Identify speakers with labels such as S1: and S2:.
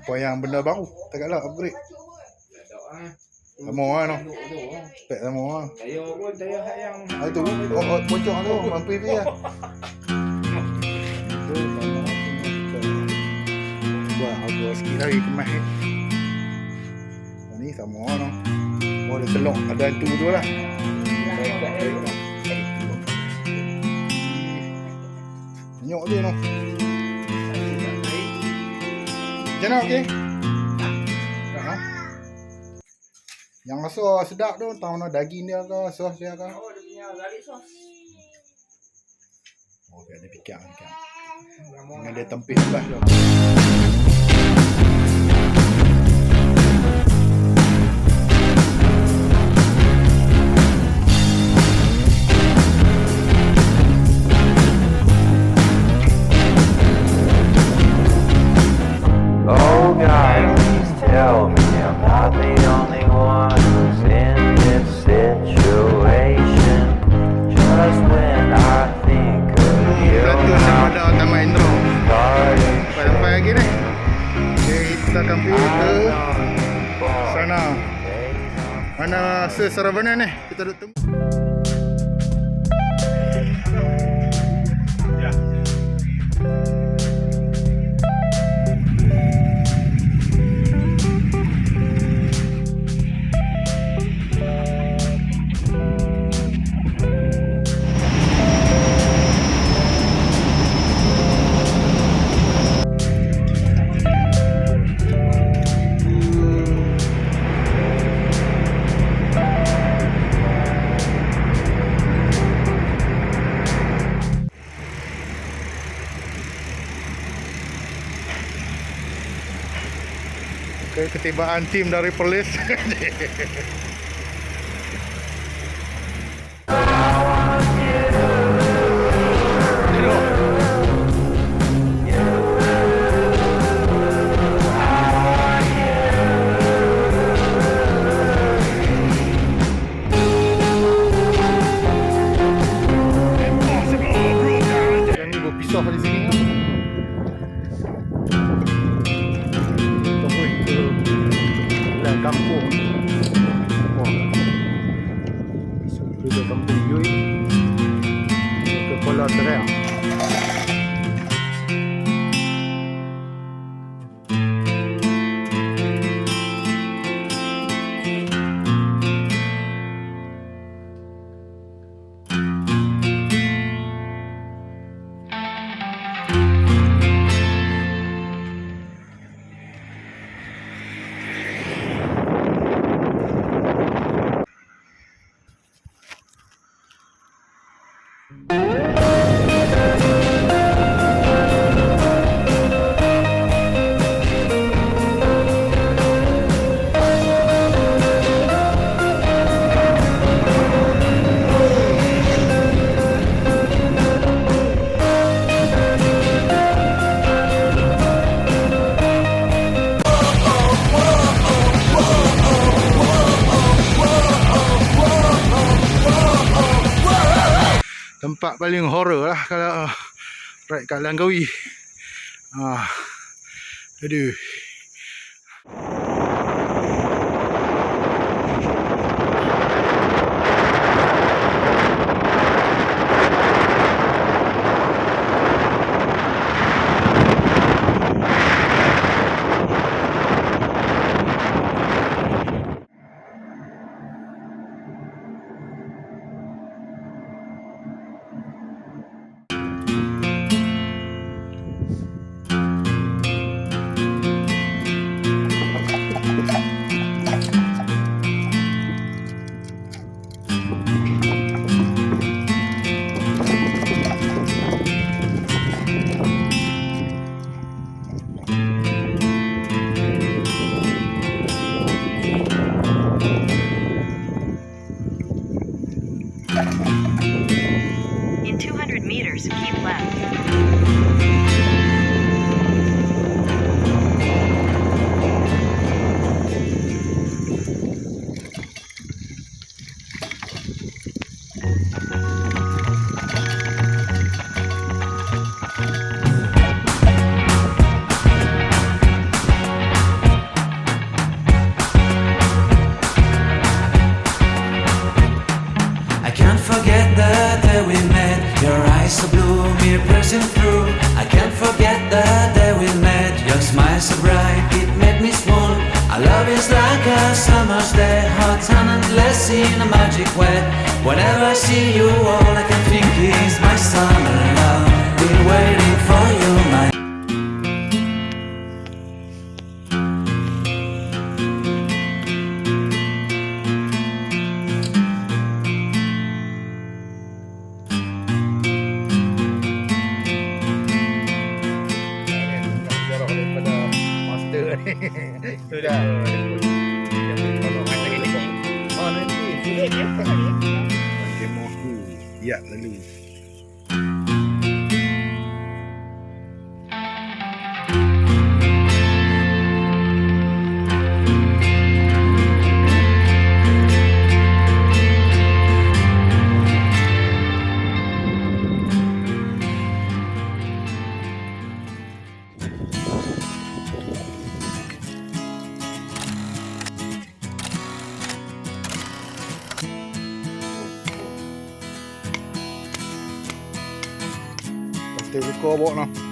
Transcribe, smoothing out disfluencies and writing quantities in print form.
S1: Apa yang benda baru? Takkanlah upgrade. Sama lah no. Spek sama lah.
S2: Saya pun saya hak yang
S1: Tu bocor tu mampir dia. Tu sama. Buat agak sikit lagi kemas ni. Ni sama lah no. Oh dia telok ada tu lah. Nyok dia no. Macam mana okey? Yang rasa sedap tu tahu mana daging dia ke, sos dia ke?
S2: Oh, dia punya garlic sauce.
S1: Oh, dia fikir. Dengan dia tempis sebelah tu.
S3: Oh God, please tell me I'm not the only one who's in this situation. Just when I think of you,
S1: Pada Taman Indro.
S3: starting
S1: Sampai lagi ni. Okay, kita akan pergi ke sana. Mana Saravana ni? Kita duduk tunggu. Okay, ketibaan tim dari polis. Yang ni berpisah di sini. Kampung. Wah. Sampai ke kampung Yui. Ke Kuala Terea. Tempat paling horror lah kalau ride kat Langkawi. Aduh.
S4: magic way. Whenever I see you, all I can think is my summer love. Been waiting for you, my
S1: Jarak daripada master ni. Sudah. Kalau macam ini. Oh nanti. Okey, mau tu. Ya, lalu. Kita rekod bawa nak.